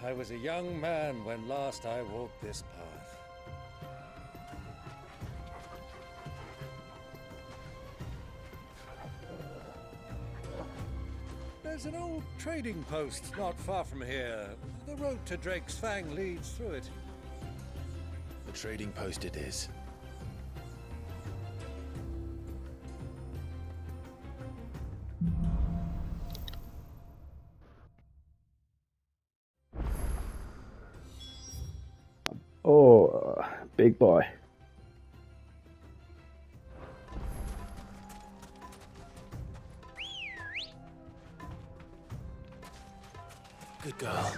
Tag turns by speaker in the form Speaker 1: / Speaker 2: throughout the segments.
Speaker 1: I was a young man when last I walked this path. There's an old trading post not far from here. The road to Drake's Fang leads through it.
Speaker 2: The trading post it is.
Speaker 3: Oh, big boy.
Speaker 2: Good girl.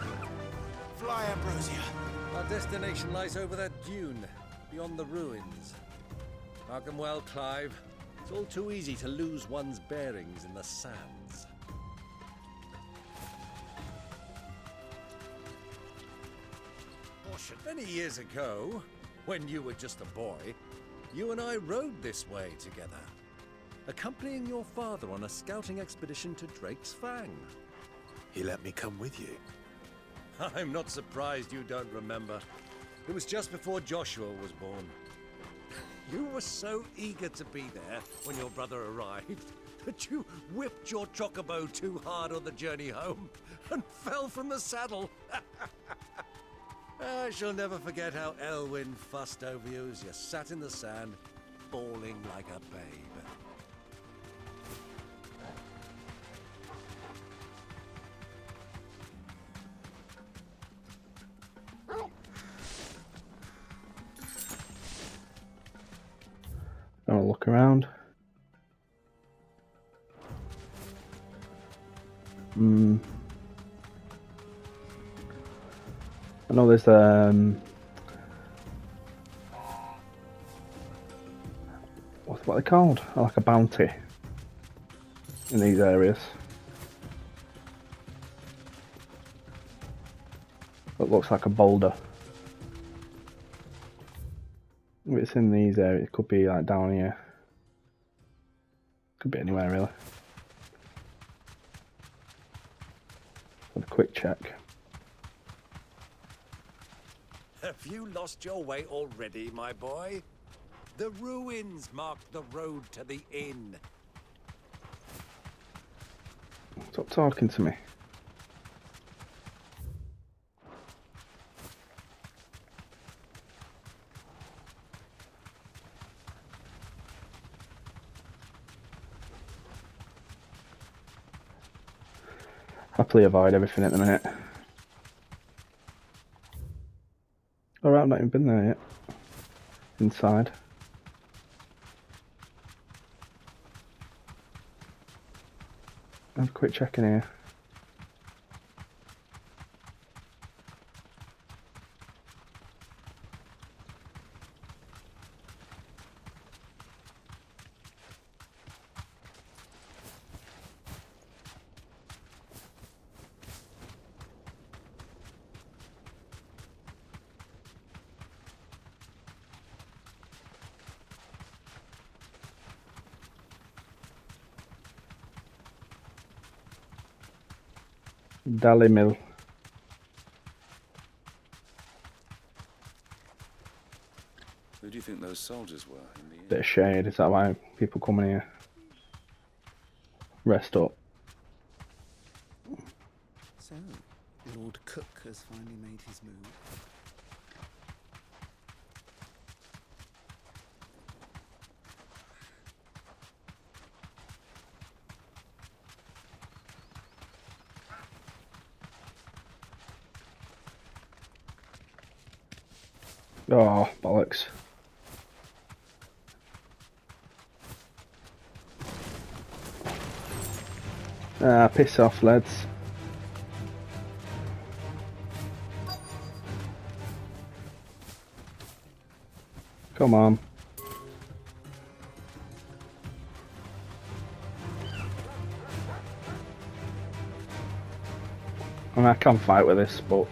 Speaker 2: Fly, Ambrosia.
Speaker 1: Our destination lies over that dune, beyond the ruins. Mark them well, Clive. It's all too easy to lose one's bearings in the sands. Many years ago, when you were just a boy, you and I rode this way together, accompanying your father on a scouting expedition to Drake's Fang.
Speaker 2: He let me come with you.
Speaker 1: I'm not surprised you don't remember. It was just before Joshua was born. You were so eager to be there when your brother arrived that you whipped your chocobo too hard on the journey home and fell from the saddle. I shall never forget how Elwyn fussed over you as you sat in the sand, bawling like a babe.
Speaker 3: I'll look around. I know there's what are they called? Like a bounty in these areas. It looks like a boulder. If it's in these areas, it could be like down here. Could be anywhere really. Have a quick check.
Speaker 1: Have you lost your way already, my boy? The ruins mark the road to the inn.
Speaker 3: Stop talking to me. Happily avoid everything at the minute. Alright, I've not even been there yet. Inside. Have a quick check in here. Dally Mill.
Speaker 4: Who do you think those soldiers were in the
Speaker 3: Bit of shade, is that why people come in here? Rest up.
Speaker 5: So, Lord Cook has finally made his move.
Speaker 3: Oh, bollocks. Ah, piss off, lads. Come on. I mean, I can fight with this, but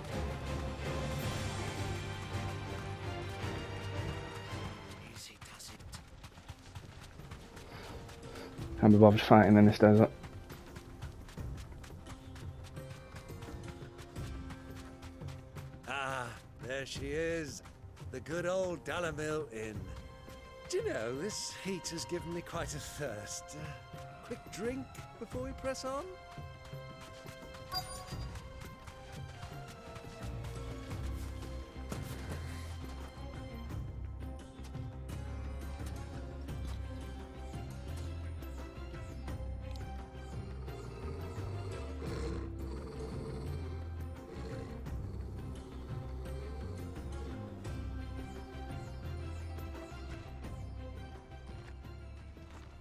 Speaker 3: can't be bothered fighting in this desert.
Speaker 1: Ah, there she is. The good old Dalamil Inn. Do you know, this heat has given me quite a thirst. Quick drink before we press on?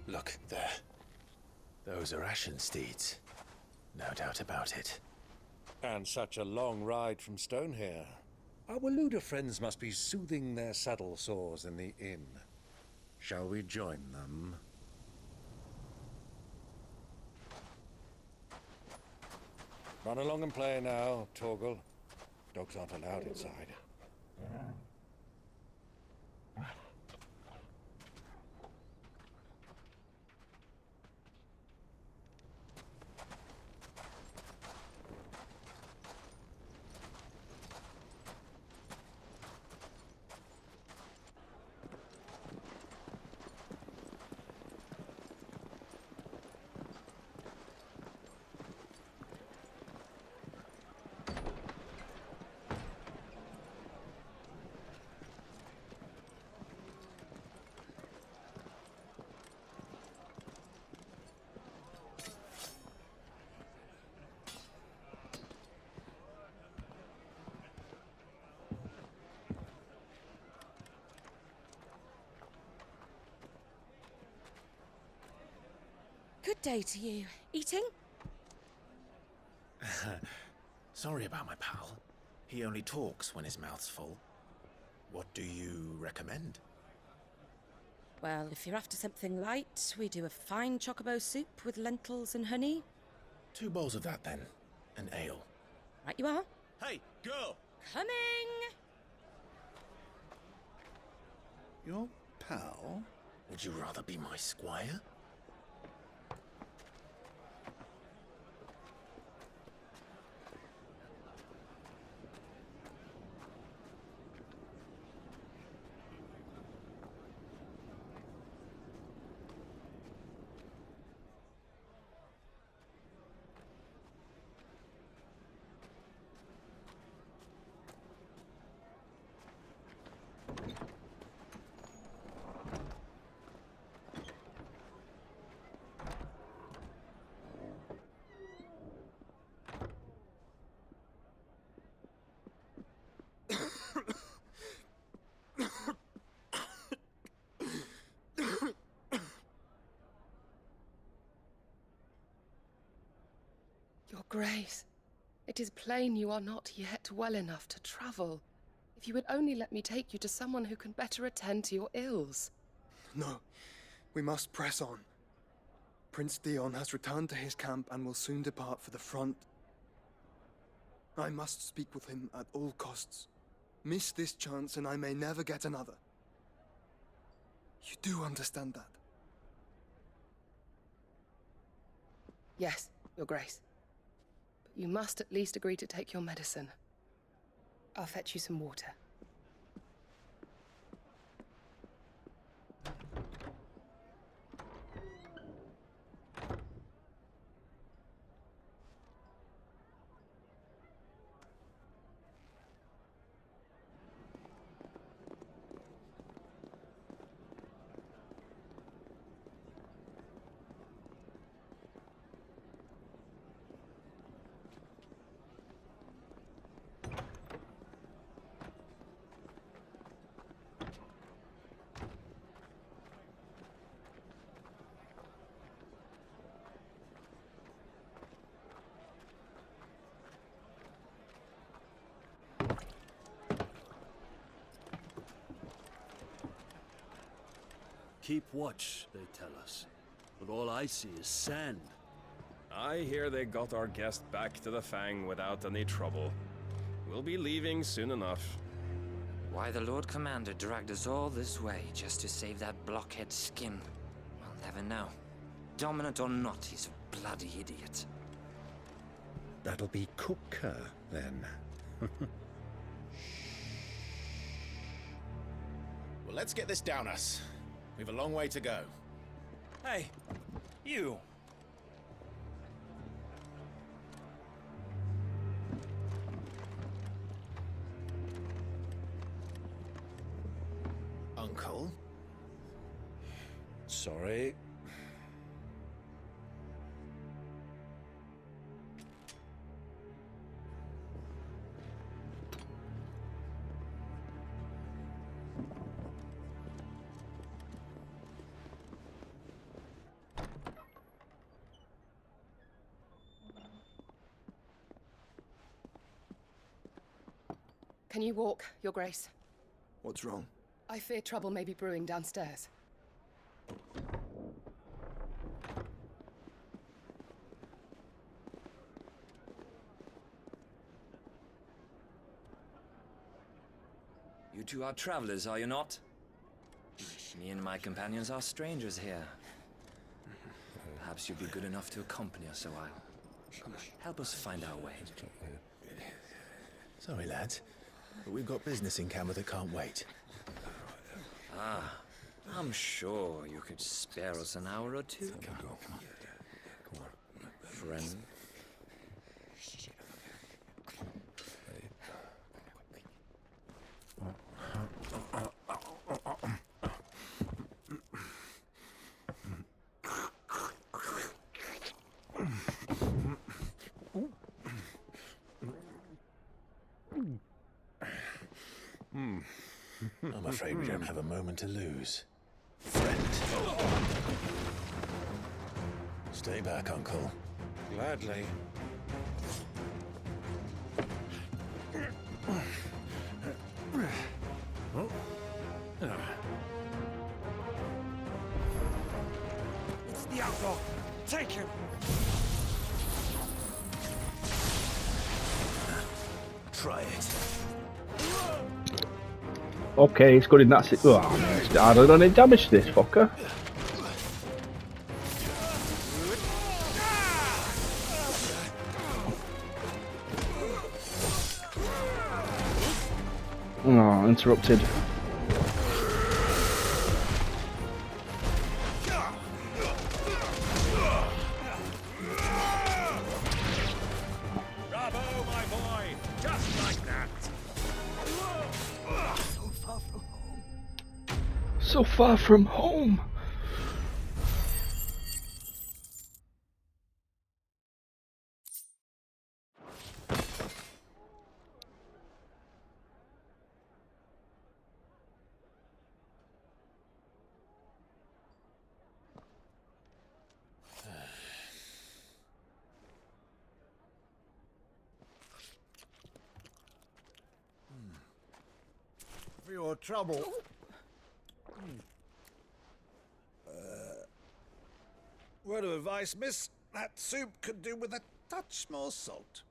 Speaker 2: Look, there. Those are ashen steeds. No doubt about it.
Speaker 1: And such a long ride from Stonehair. Our Waluda friends must be soothing their saddle sores in the inn. Shall we join them? Run along and play now, Torgal. Dogs aren't allowed inside.
Speaker 6: Good day to you. Eating?
Speaker 2: Sorry about my pal. He only talks when his mouth's full. What do you recommend?
Speaker 6: Well, if you're after something light, we do a fine chocobo soup with lentils and honey.
Speaker 2: 2 bowls of that, then. An ale.
Speaker 6: Right you are.
Speaker 2: Hey, girl!
Speaker 6: Coming!
Speaker 5: Your pal?
Speaker 2: Would you rather be my squire?
Speaker 7: Your Grace, it is plain you are not yet well enough to travel. If you would only let me take you to someone who can better attend to your ills.
Speaker 8: No, we must press on. Prince Dion has returned to his camp and will soon depart for the front. I must speak with him at all costs. Miss this chance and I may never get another. You do understand that?
Speaker 7: Yes, Your Grace. But you must at least agree to take your medicine. I'll fetch you some water.
Speaker 9: Keep watch, they tell us. But all I see is sand.
Speaker 10: I hear they got our guest back to the Fang without any trouble. We'll be leaving soon enough.
Speaker 11: Why the Lord Commander dragged us all this way just to save that blockhead's skin, we'll never know. Dominant or not, he's a bloody idiot.
Speaker 1: That'll be Cooker, then.
Speaker 2: Let's get this down us. We've a long way to go.
Speaker 10: Hey, you.
Speaker 2: Uncle?
Speaker 1: Sorry.
Speaker 7: Can you walk, Your Grace?
Speaker 8: What's wrong?
Speaker 7: I fear trouble may be brewing downstairs.
Speaker 11: You two are travelers, are you not? Me and my companions are strangers here. Perhaps you'd be good enough to accompany us a while. Help us find our way.
Speaker 2: Sorry, lads, but we've got business in camera that can't wait.
Speaker 11: Ah, I'm sure you could spare us an hour or two. Friend.
Speaker 2: I'm afraid we don't have a moment to lose. Friend. Stay back, Uncle.
Speaker 1: Gladly.
Speaker 9: It's the outlaw. Take him.
Speaker 2: Try it.
Speaker 3: Okay, it's good in that. Oh, I don't need damage to this fucker. Oh, interrupted.
Speaker 9: Bravo, my boy. Just like that.
Speaker 3: So far from home.
Speaker 1: For your trouble. Word of advice, miss. That soup could do with a touch more salt.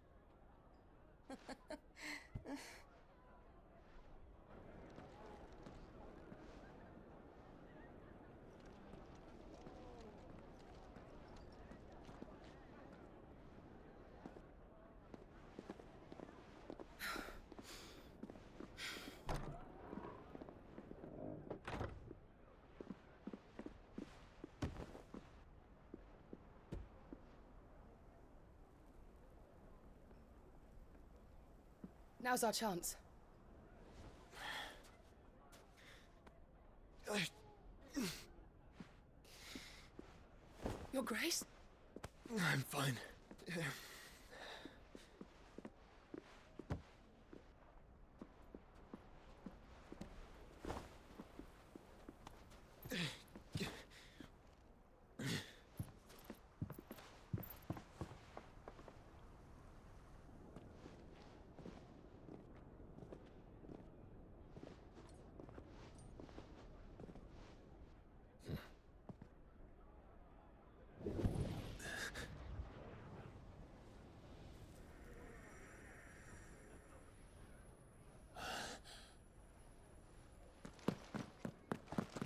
Speaker 7: Now's our chance. Your Grace?
Speaker 8: I'm fine.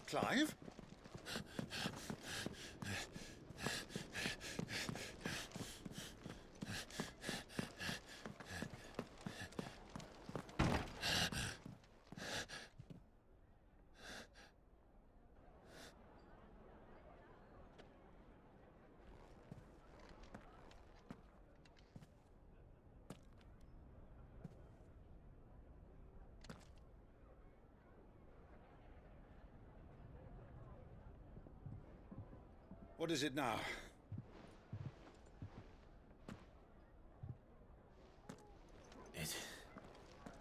Speaker 1: Clive?
Speaker 12: What is it now?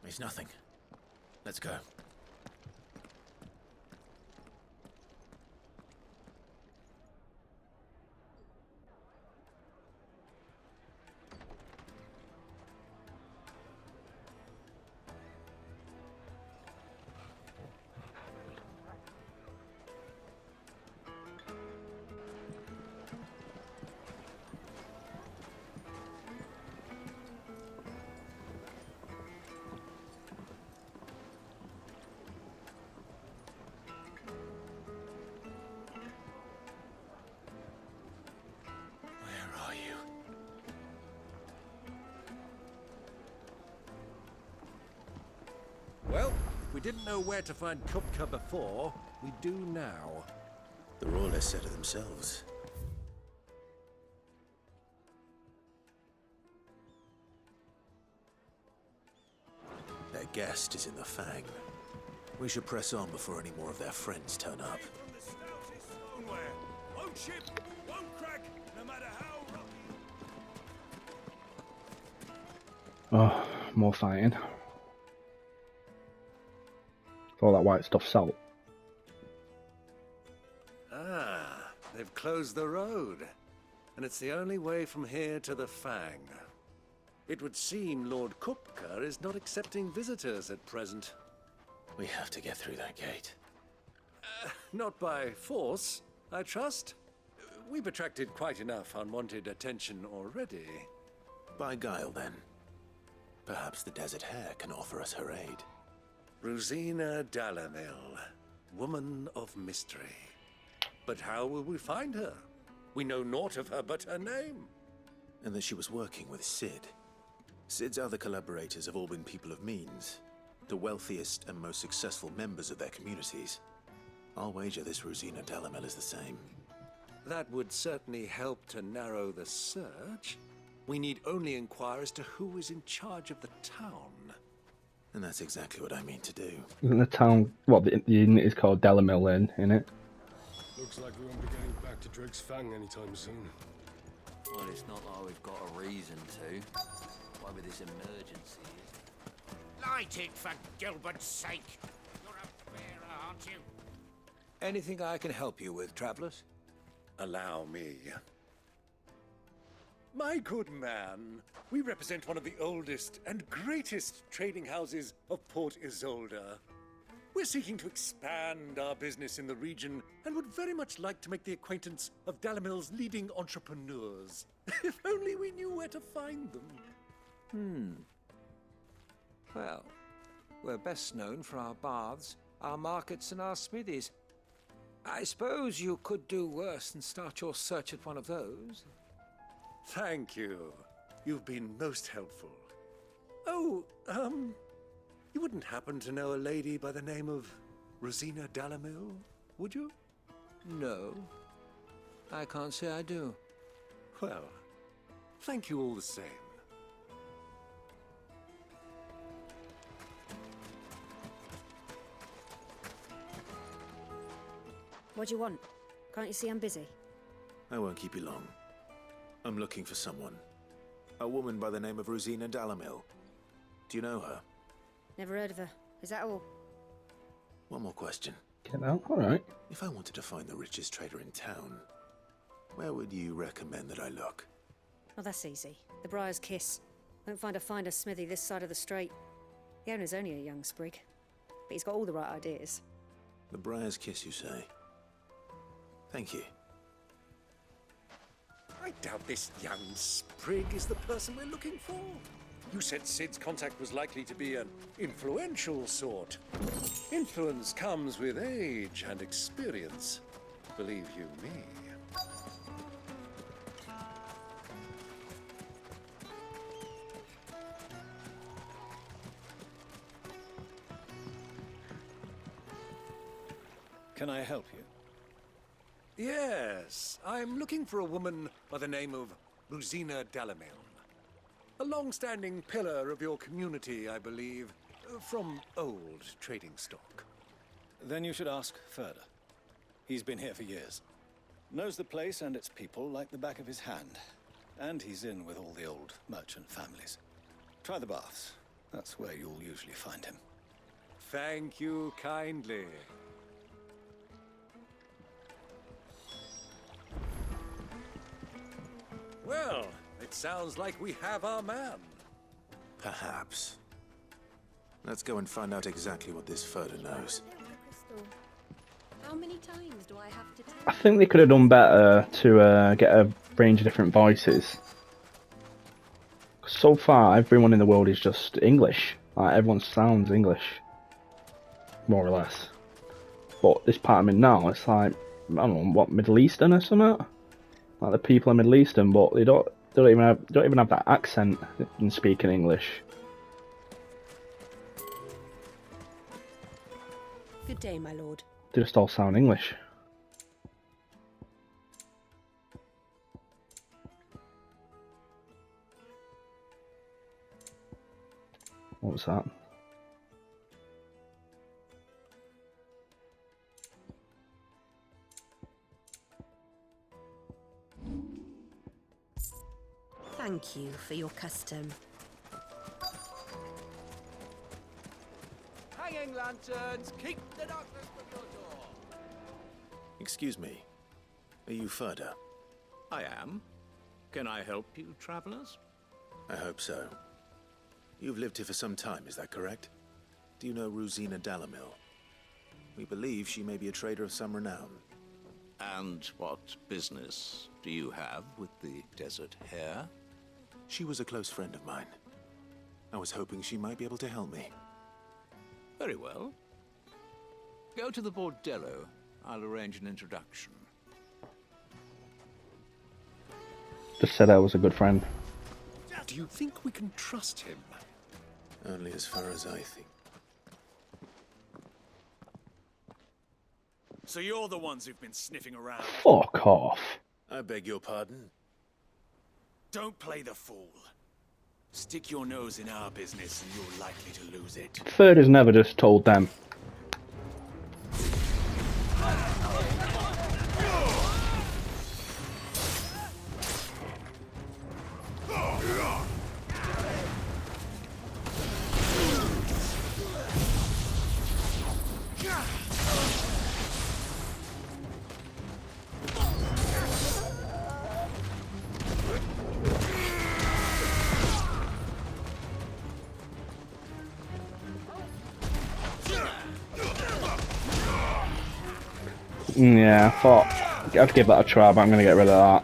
Speaker 2: It's nothing. Let's go.
Speaker 1: Well, we didn't know where to find Kupka before. We do now.
Speaker 2: The Royalists said it themselves. Their guest is in the Fang. We should press on before any more of their friends turn up.
Speaker 9: From the stoutest stoneware. Won't chip, won't crack, no matter how rough.
Speaker 3: Oh, more fighting. All that white stuff salt.
Speaker 1: Ah, they've closed the road. And it's the only way from here to the Fang. It would seem Lord Kupka is not accepting visitors at present.
Speaker 2: We have to get through that gate.
Speaker 1: Not by force, I trust. We've attracted quite enough unwanted attention already.
Speaker 2: By guile, then. Perhaps the Desert Hare can offer us her aid.
Speaker 1: Rosina Dalamil, woman of mystery. But how will we find her? We know naught of her but her name.
Speaker 2: And that she was working with Sid. Sid's other collaborators have all been people of means, the wealthiest and most successful members of their communities. I'll wager this Rosina Dalamil is the same.
Speaker 1: That would certainly help to narrow the search. We need only inquire as to who is in charge of the town.
Speaker 2: And that's exactly what I mean to do.
Speaker 3: Isn't the town, what, the unit is called Delamil Inn, innit?
Speaker 9: Looks like we won't be getting back to Drake's Fang anytime soon.
Speaker 11: Well, it's not like we've got a reason to. Why with this emergency?
Speaker 13: Light it, for Gilbert's sake! You're a bearer, aren't you?
Speaker 1: Anything I can help you with, travelers? Allow me. My good man, we represent one of the oldest and greatest trading houses of Port Isolde. We're seeking to expand our business in the region and would very much like to make the acquaintance of Dalamil's leading entrepreneurs. If only we knew where to find them.
Speaker 14: Well, we're best known for our baths, our markets, and our smithies. I suppose you could do worse than start your search at one of those.
Speaker 1: Thank you. You've been most helpful. Oh, you wouldn't happen to know a lady by the name of Rosina Dalamil, would you?
Speaker 14: No, I can't say I do.
Speaker 1: Well, thank you all the same.
Speaker 15: What do you want? Can't you see I'm busy?
Speaker 2: I won't keep you long. I'm looking for someone. A woman by the name of Rosina Dalamil. Do you know her?
Speaker 15: Never heard of her. Is that all?
Speaker 2: One more question.
Speaker 3: Get out, alright.
Speaker 2: If I wanted to find the richest trader in town, where would you recommend that I look?
Speaker 15: Oh, that's easy. The Briar's Kiss. Won't find a finer smithy this side of the strait. The owner's only a young sprig, but he's got all the right ideas.
Speaker 2: The Briar's Kiss, you say? Thank you.
Speaker 1: I doubt this young sprig is the person we're looking for. You said Sid's contact was likely to be an influential sort. Influence comes with age and experience, believe you me.
Speaker 9: Can I help you?
Speaker 1: Yes, I'm looking for a woman by the name of Rosina Dalamil. A long-standing pillar of your community, I believe, from old trading stock.
Speaker 9: Then you should ask further. He's been here for years. Knows the place and its people like the back of his hand. And he's in with all the old merchant families. Try the baths. That's where you'll usually find him.
Speaker 1: Thank you kindly. Well, it sounds like we have our man.
Speaker 2: Perhaps. Let's go and find out exactly what this Furder knows.
Speaker 15: How many times do I have to tell
Speaker 3: I think they could have done better to get a range of different voices. So far, everyone in the world is just English. Like, everyone sounds English, more or less. But this part I'm in now, it's like, I don't know, what, Middle Eastern or something? Like the people are Middle Eastern, but they don't even have that accent in speaking English.
Speaker 6: Good day, my lord.
Speaker 3: They just all sound English. What was that?
Speaker 6: Thank you for your custom.
Speaker 13: Hanging lanterns, keep the darkness from your door.
Speaker 2: Excuse me. Are you Furder?
Speaker 13: I am. Can I help you, travelers?
Speaker 2: I hope so. You've lived here for some time, is that correct? Do you know Rosina Dalamil? We believe she may be a trader of some renown.
Speaker 13: And what business do you have with the desert hare?
Speaker 2: She was a close friend of mine. I was hoping she might be able to help me.
Speaker 13: Very well. Go to the bordello. I'll arrange an introduction.
Speaker 3: Just said I was a good friend.
Speaker 1: Do you think we can trust him?
Speaker 2: Only as far as I think.
Speaker 9: So you're the ones who've been sniffing around.
Speaker 3: Fuck off.
Speaker 2: I beg your pardon?
Speaker 9: Don't play the fool. Stick your nose in our business and you're likely to lose it.
Speaker 3: Furder's never just told them. Yeah, I thought I'd give that a try, but I'm going to get rid of that.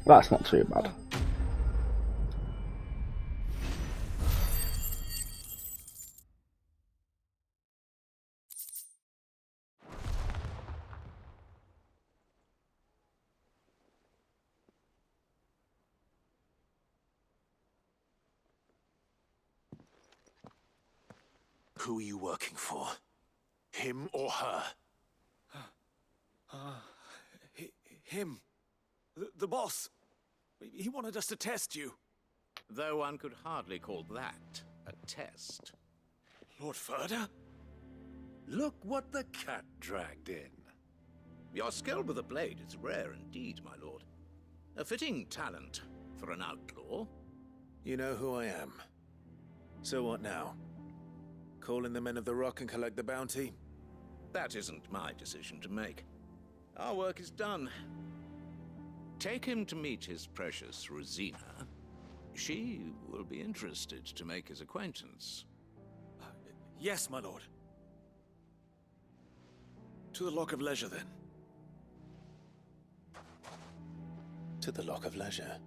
Speaker 3: That's not too bad.
Speaker 2: Who are you working for? Him or her?
Speaker 9: Him. The boss. He wanted us to test you.
Speaker 13: Though one could hardly call that a test.
Speaker 9: Lord Furder?
Speaker 1: Look what the cat dragged in.
Speaker 13: Your skill with the blade is rare indeed, my lord. A fitting talent for an outlaw.
Speaker 2: You know who I am. So what now? Call in the men of the Rock and collect the bounty?
Speaker 13: That isn't my decision to make. Our work is done. Take him to meet his precious Rosina. She will be interested to make his acquaintance.
Speaker 9: Yes, my lord. To the Lock of Leisure, then.
Speaker 2: To the Lock of Leisure.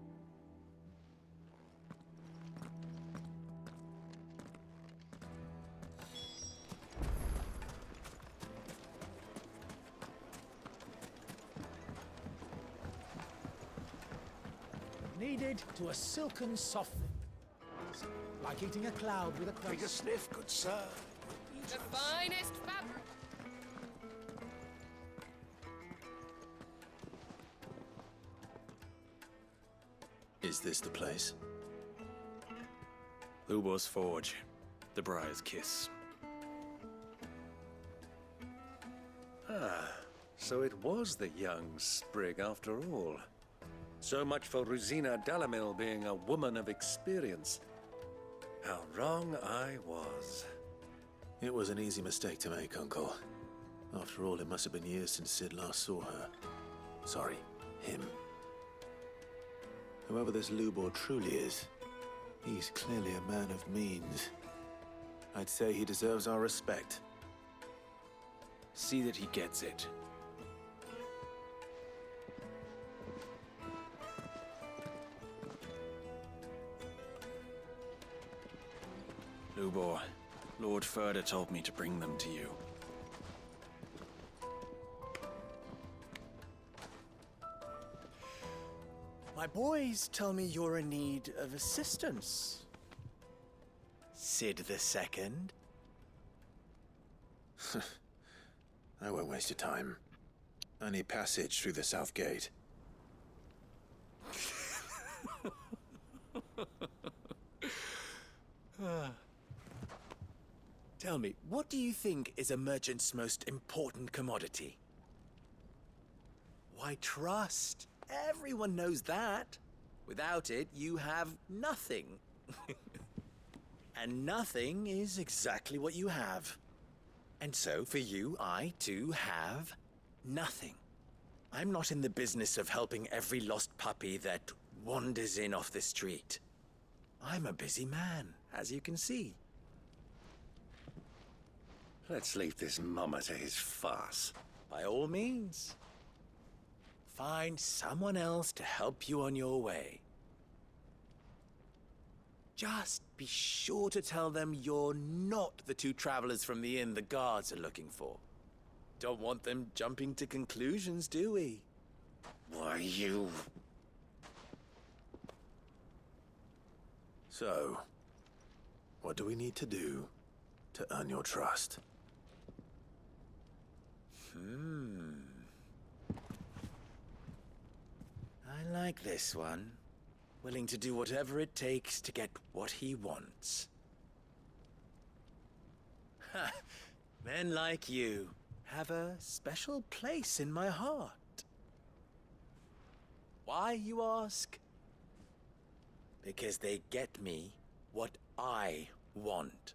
Speaker 12: Needed to a silken softening. Like eating a cloud with a crust.
Speaker 13: Take a sniff, good sir.
Speaker 7: The finest fabric.
Speaker 2: Is this the place?
Speaker 4: Lubor's Forge. The Briar's Kiss.
Speaker 1: Ah, so it was the young sprig after all. So much for Rosina Dalamil being a woman of experience. How wrong I was.
Speaker 2: It was an easy mistake to make, Uncle. After all, it must have been years since Sid last saw her. Sorry, him. Whoever this Lubor truly is, he's clearly a man of means. I'd say he deserves our respect.
Speaker 4: See that he gets it. Lubor, Lord Furder told me to bring them to you.
Speaker 16: My boys tell me you're in need of assistance. Sid the Second?
Speaker 2: I won't waste your time. I need passage through the south gate.
Speaker 16: Tell me, what do you think is a merchant's most important commodity? Why, trust. Everyone knows that. Without it, you have nothing. And nothing is exactly what you have. And so, for you, I, too, have nothing. I'm not in the business of helping every lost puppy that wanders in off the street. I'm a busy man, as you can see.
Speaker 1: Let's leave this mummer to his farce.
Speaker 16: By all means. Find someone else to help you on your way. Just be sure to tell them you're not the two travelers from the inn the guards are looking for. Don't want them jumping to conclusions, do we?
Speaker 1: Why, you...
Speaker 2: So, what do we need to do to earn your trust?
Speaker 16: I like this one. Willing to do whatever it takes to get what he wants. Ha! Men like you have a special place in my heart. Why, you ask? Because they get me what I want.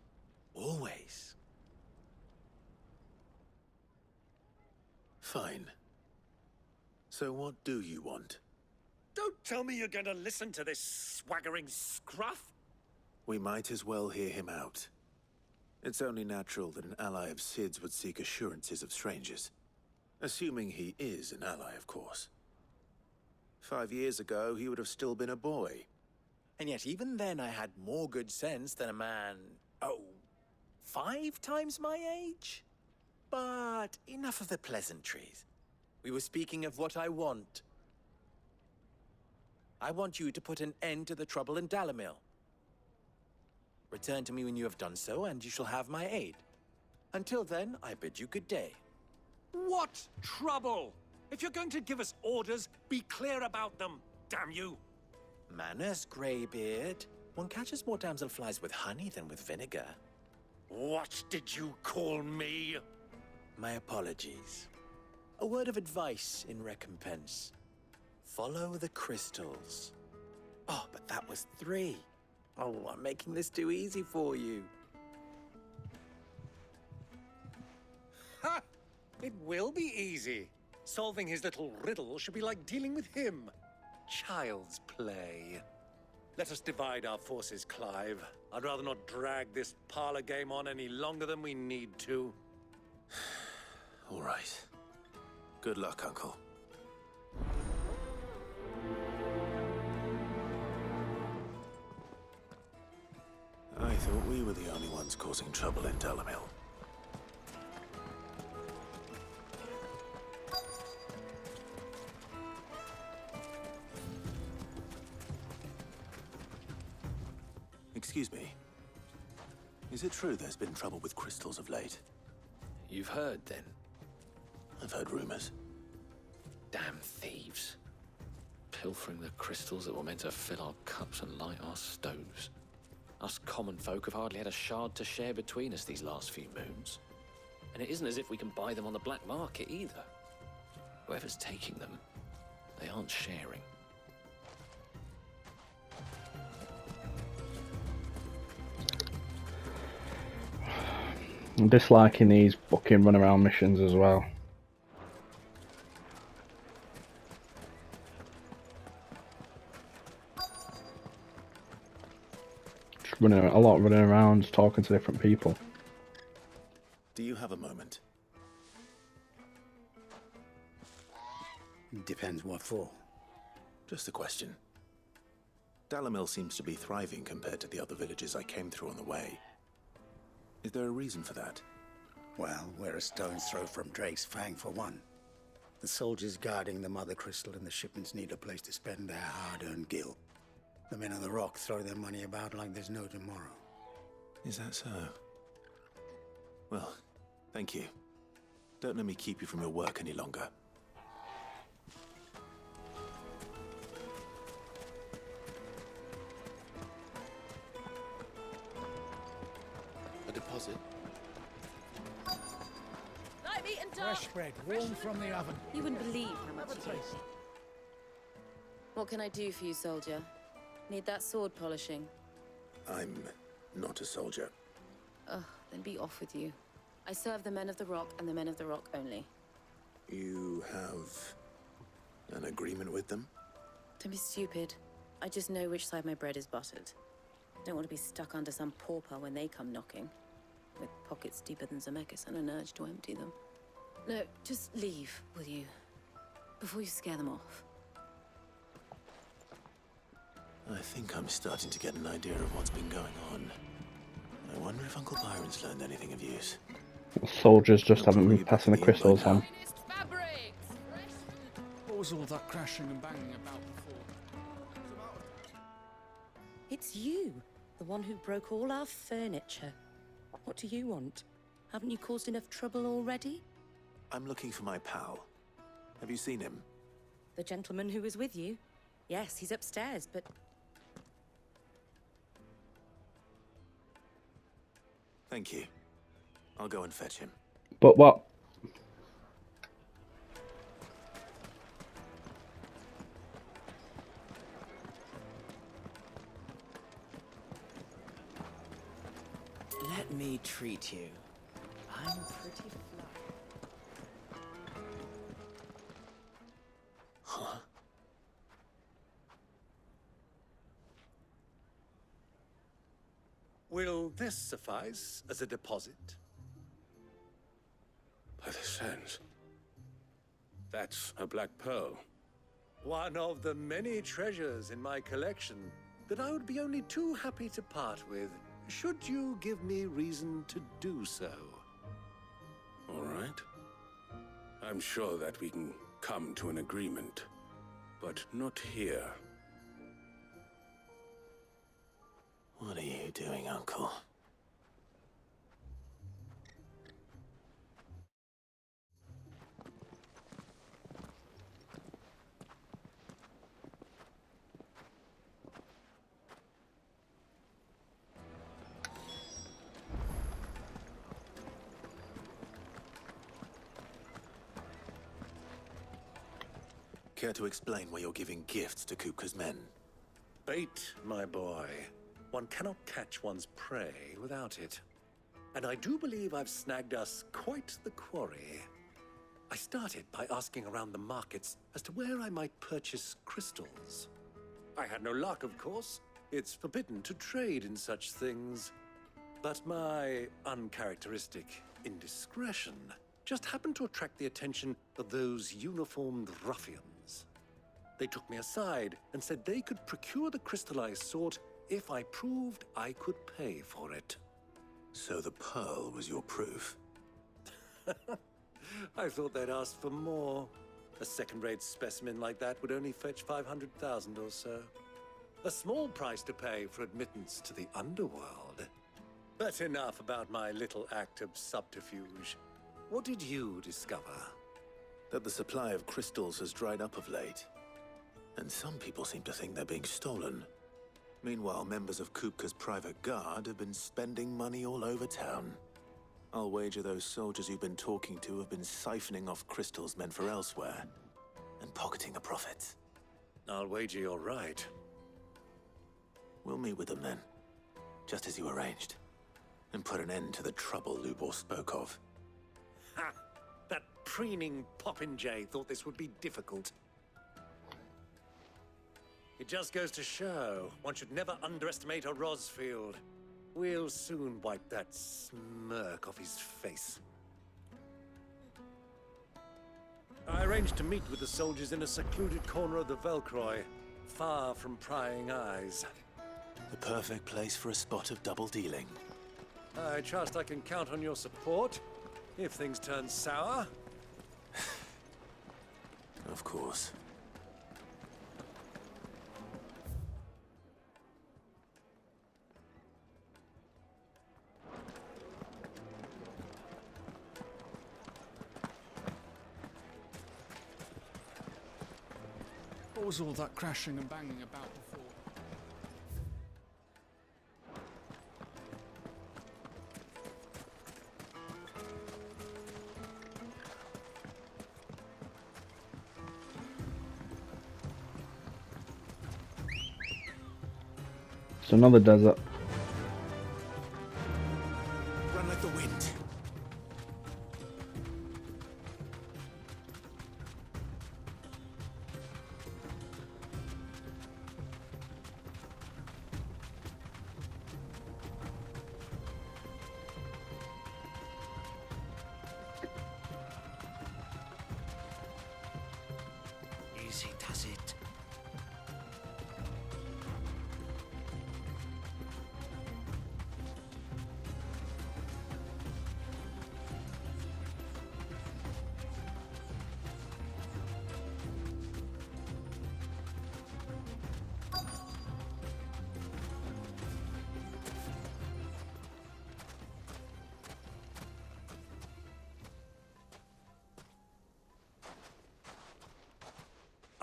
Speaker 16: Always.
Speaker 2: Fine. So what do you want?
Speaker 1: Don't tell me you're going to listen to this swaggering scruff!
Speaker 2: We might as well hear him out. It's only natural that an ally of Sid's would seek assurances of strangers. Assuming he is an ally, of course. 5 years ago, he would have still been a boy.
Speaker 16: And yet even then I had more good sense than a man, 5 times my age? But enough of the pleasantries. We were speaking of what I want. I want you to put an end to the trouble in Dalamil. Return to me when you have done so, and you shall have my aid. Until then, I bid you good day.
Speaker 1: What trouble? If you're going to give us orders, be clear about them, damn you!
Speaker 16: Manners, Greybeard. One catches more damselflies with honey than with vinegar.
Speaker 1: What did you call me?
Speaker 16: My apologies. A word of advice in recompense. Follow the crystals. Oh, but that was 3. Oh, I'm making this too easy for you.
Speaker 1: Ha! It will be easy. Solving his little riddle should be like dealing with him. Child's play. Let us divide our forces, Clive. I'd rather not drag this parlor game on any longer than we need to.
Speaker 2: All right. Good luck, Uncle. I thought we were the only ones causing trouble in Dalamil. Excuse me. Is it true there's been trouble with crystals of late?
Speaker 16: You've heard, then?
Speaker 2: I've heard rumors.
Speaker 16: Damn thieves. Pilfering the crystals that were meant to fill our cups and light our stoves. Us common folk have hardly had a shard to share between us these last few moons. And it isn't as if we can buy them on the black market either. Whoever's taking them, they aren't sharing.
Speaker 3: I'm disliking these fucking run-around missions as well. Just running around, just talking to different people.
Speaker 2: Do you have a moment?
Speaker 5: Depends what for.
Speaker 2: Just a question. Dalamil seems to be thriving compared to the other villages I came through on the way. Is there a reason for that?
Speaker 5: Well, we're a stone's throw from Drake's Fang for one. The soldiers guarding the Mother Crystal and the shipments need a place to spend their hard-earned gil. The men on the rock throw their money about like there's no tomorrow.
Speaker 2: Is that so? Well, thank you. Don't let me keep you from your work any longer.
Speaker 12: A deposit?
Speaker 6: Live eaten dog.
Speaker 17: Fresh bread, warm from the oven.
Speaker 6: You wouldn't believe how much you taste.
Speaker 18: What can I do for you, soldier? Need that sword polishing?
Speaker 2: I'm not a soldier.
Speaker 18: Ugh, then be off with you. I serve the men of the rock and the men of the rock only.
Speaker 2: You have an agreement with them?
Speaker 18: Don't be stupid. I just know which side my bread is buttered. Don't want to be stuck under some pauper when they come knocking. With pockets deeper than Zemeckis and an urge to empty them. No, just leave, will you? Before you scare them off.
Speaker 2: I think I'm starting to get an idea of what's been going on. I wonder if Uncle Byron's learned anything of use.
Speaker 3: Soldiers just haven't been passing the crystals on.
Speaker 17: What was all that crashing and banging about before?
Speaker 6: It's you, the one who broke all our furniture. What do you want? Haven't you caused enough trouble already?
Speaker 2: I'm looking for my pal. Have you seen him?
Speaker 6: The gentleman who was with you? Yes, he's upstairs, but...
Speaker 2: Thank you. I'll go and fetch him.
Speaker 3: But what?
Speaker 19: Let me treat you. I'm pretty fly.
Speaker 2: Huh?
Speaker 1: Will this suffice as a deposit?
Speaker 4: By the sands. That's a black pearl.
Speaker 1: One of the many treasures in my collection that I would be only too happy to part with, should you give me reason to do so.
Speaker 4: All right. I'm sure that we can come to an agreement, but not here.
Speaker 2: What are you doing, Uncle? Care to explain why you're giving gifts to Kupka's men?
Speaker 1: Bait, my boy. One cannot catch one's prey without it. And I do believe I've snagged us quite the quarry. I started by asking around the markets as to where I might purchase crystals. I had no luck, of course. It's forbidden to trade in such things. But my uncharacteristic indiscretion just happened to attract the attention of those uniformed ruffians. They took me aside and said they could procure the crystal I sought if I proved I could pay for it.
Speaker 2: So the pearl was your proof?
Speaker 1: I thought they'd ask for more. A second-rate specimen like that would only fetch 500,000 or so. A small price to pay for admittance to the underworld. But enough about my little act of subterfuge. What did you discover?
Speaker 2: That the supply of crystals has dried up of late. And some people seem to think they're being stolen. Meanwhile, members of Kupka's private guard have been spending money all over town. I'll wager those soldiers you've been talking to have been siphoning off crystals meant for elsewhere, and pocketing the profits.
Speaker 1: I'll wager you're right.
Speaker 2: We'll meet with them then, just as you arranged, and put an end to the trouble Lubor spoke of.
Speaker 1: Ha! That preening popinjay thought this would be difficult. It just goes to show, one should never underestimate a Rosfield. We'll soon wipe that smirk off his face. I arranged to meet with the soldiers in a secluded corner of the Velcroy, far from prying eyes.
Speaker 2: The perfect place for a spot of double dealing.
Speaker 1: I trust I can count on your support, if things turn sour.
Speaker 2: Of course.
Speaker 17: What was all that crashing and banging about before?
Speaker 3: It's another desert.
Speaker 16: Run like the wind.
Speaker 1: Easy does it.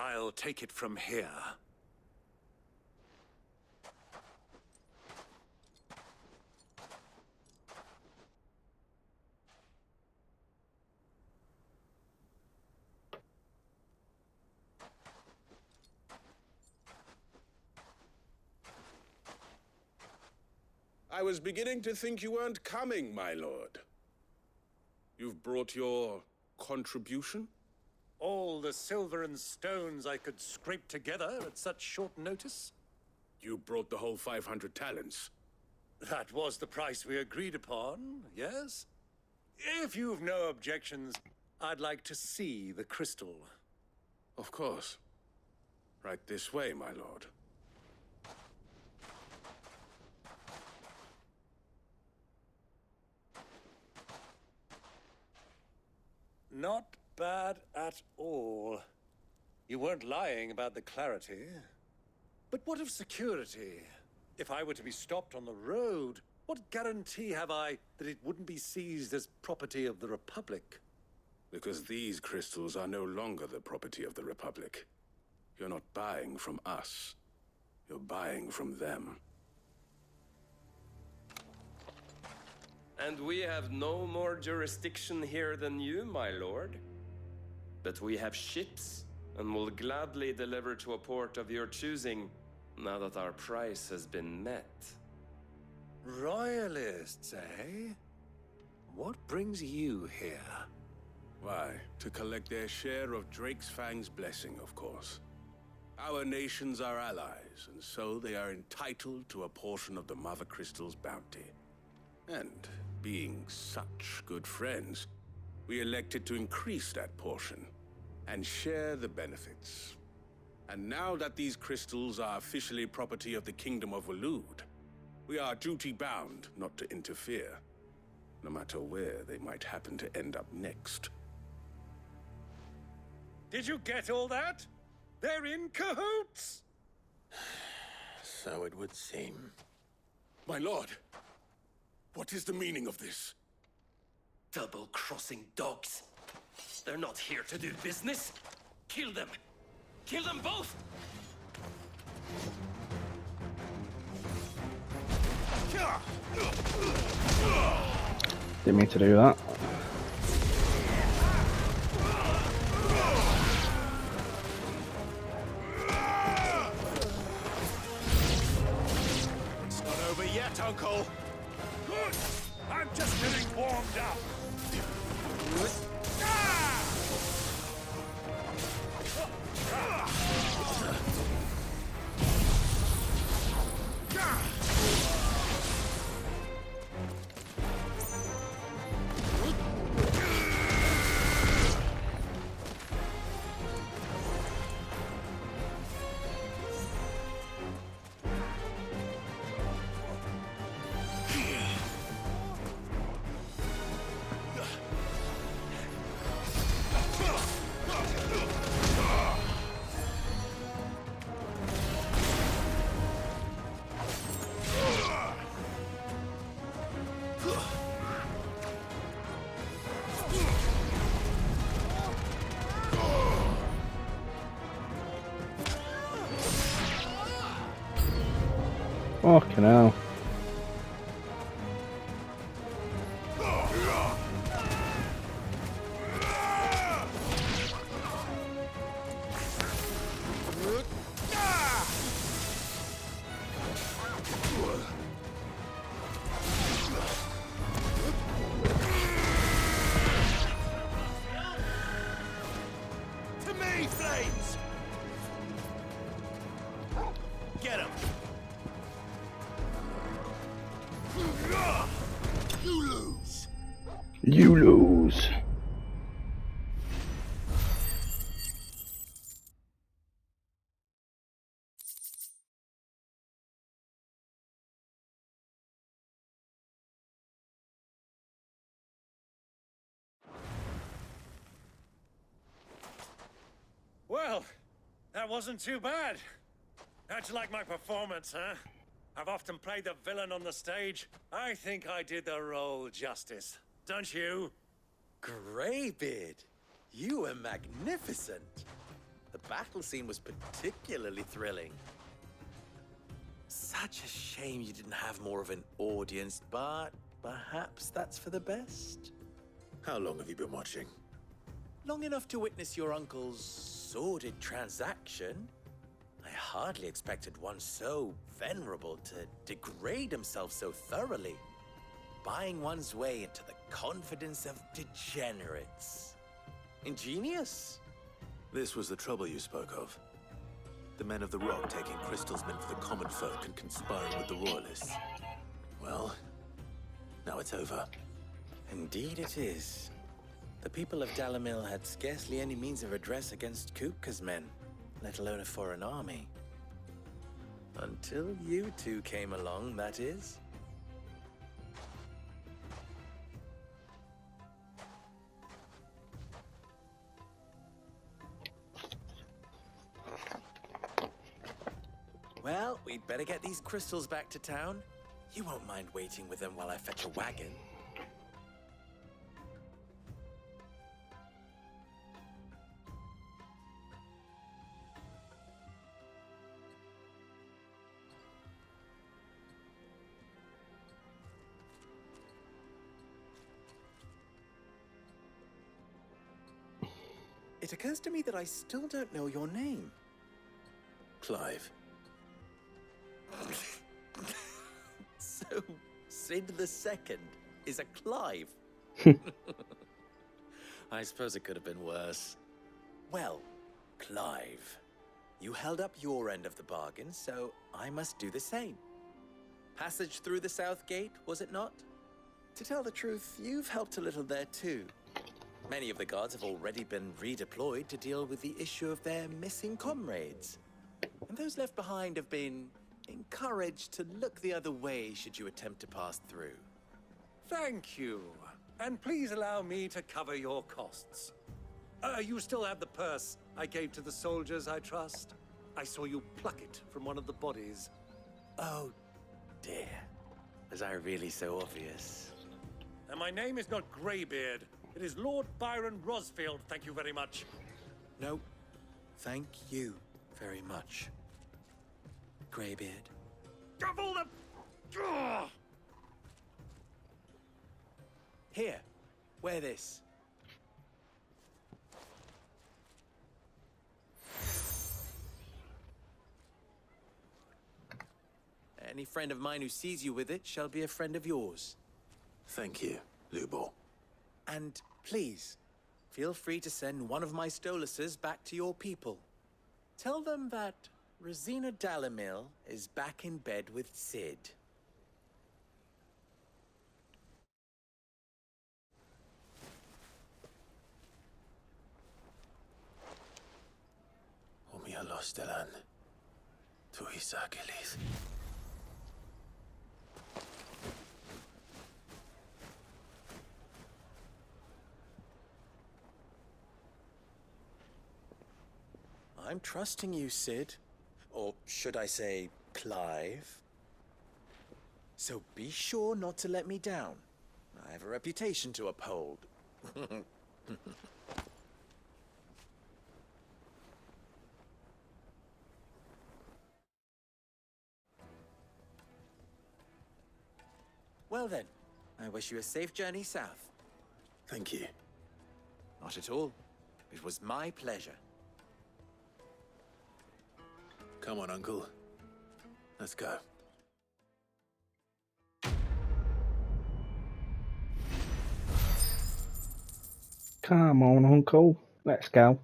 Speaker 1: I'll take it from here.
Speaker 4: I was beginning to think you weren't coming, my lord. You've brought your contribution?
Speaker 1: All the silver and stones I could scrape together at such short notice?
Speaker 4: You brought the whole 500 talents.
Speaker 1: That was the price we agreed upon, yes? If you've no objections, I'd like to see the crystal.
Speaker 4: Of course. Right this way, my lord.
Speaker 1: Not bad at all. You weren't lying about the clarity. But what of security? If I were to be stopped on the road, what guarantee have I that it wouldn't be seized as property of the Republic?
Speaker 4: Because these crystals are no longer the property of the Republic. You're not buying from us. You're buying from them.
Speaker 10: And we have no more jurisdiction here than you, my lord. But we have ships, and will gladly deliver to a port of your choosing, now that our price has been met.
Speaker 1: Royalists, eh? What brings you here?
Speaker 4: Why, to collect their share of Drake's Fang's blessing, of course. Our nations are allies, and so they are entitled to a portion of the Mother Crystal's bounty. And being such good friends, we elected to increase that portion and share the benefits. And now that these crystals are officially property of the Kingdom of Waloed, we are duty-bound not to interfere, no matter where they might happen to end up next.
Speaker 1: Did you get all that? They're in cahoots!
Speaker 2: So it would seem.
Speaker 4: My lord, what is the meaning of this?
Speaker 10: Double-crossing dogs. They're not here to do business. Kill them. Kill them both!
Speaker 3: Didn't mean to do that.
Speaker 16: It's not over yet, Uncle.
Speaker 1: Good! I'm just getting warmed up.
Speaker 3: Fucking hell.
Speaker 16: To me, Flames! Get him! You lose!
Speaker 3: You lose.
Speaker 1: Well, that wasn't too bad. How'd you like my performance, huh? I've often played the villain on the stage. I think I did the role justice. Don't you?
Speaker 16: Greybeard, you were magnificent. The battle scene was particularly thrilling. Such a shame you didn't have more of an audience, but perhaps that's for the best.
Speaker 2: How long have you been watching?
Speaker 16: Long enough to witness your uncle's sordid transaction. I hardly expected one so venerable to degrade himself so thoroughly, buying one's way into the confidence of degenerates. Ingenious.
Speaker 2: This was the trouble you spoke of. The men of the Rock taking crystalsmen for the common folk and conspiring with the Royalists. Well, now it's over.
Speaker 16: Indeed it is. The people of Dalamil had scarcely any means of redress against Kupka's men, let alone a foreign army. Until you two came along, that is. Well, we'd better get these crystals back to town. You won't mind waiting with them while I fetch a wagon. It occurs to me that I still don't know your name.
Speaker 2: Clive.
Speaker 16: So, Sid the Second is a Clive? I suppose it could have been worse. Well, Clive, you held up your end of the bargain, so I must do the same. Passage through the South Gate, was it not? To tell the truth, you've helped a little there too. Many of the guards have already been redeployed to deal with the issue of their missing comrades. And those left behind have been encouraged to look the other way should you attempt to pass through.
Speaker 1: Thank you. And please allow me to cover your costs. You still have the purse I gave to the soldiers, I trust? I saw you pluck it from one of the bodies.
Speaker 16: Oh, dear. Was I really so obvious?
Speaker 1: And my name is not Greybeard. It is Lord Byron Rosfield, thank you very much.
Speaker 16: No, thank you very much, Greybeard.
Speaker 1: Double the... Ugh!
Speaker 16: Here, wear this. Any friend of mine who sees you with it shall be a friend of yours.
Speaker 2: Thank you, Lubor.
Speaker 16: And please, feel free to send one of my Stoluses back to your people. Tell them that Rosina Dalamil is back in bed with Sid.
Speaker 2: Omia los delan. Tu isakelis.
Speaker 16: I'm trusting you, Sid. Or should I say, Clive? So be sure not to let me down. I have a reputation to uphold. Well then, I wish you a safe journey south.
Speaker 2: Thank you.
Speaker 16: Not at all. It was my pleasure.
Speaker 2: Come on, Uncle. Let's go.
Speaker 3: Come on, Uncle. Let's go.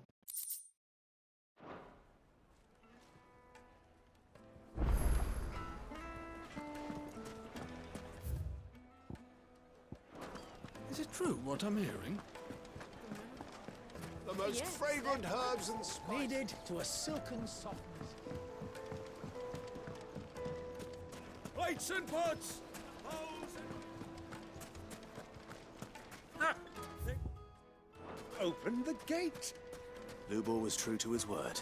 Speaker 17: Is it true what I'm hearing?
Speaker 4: The most fragrant herbs and spices.
Speaker 9: Kneaded to a silken softness.
Speaker 1: Plates and pots! Ah! Open the gate!
Speaker 2: Lubor was true to his word.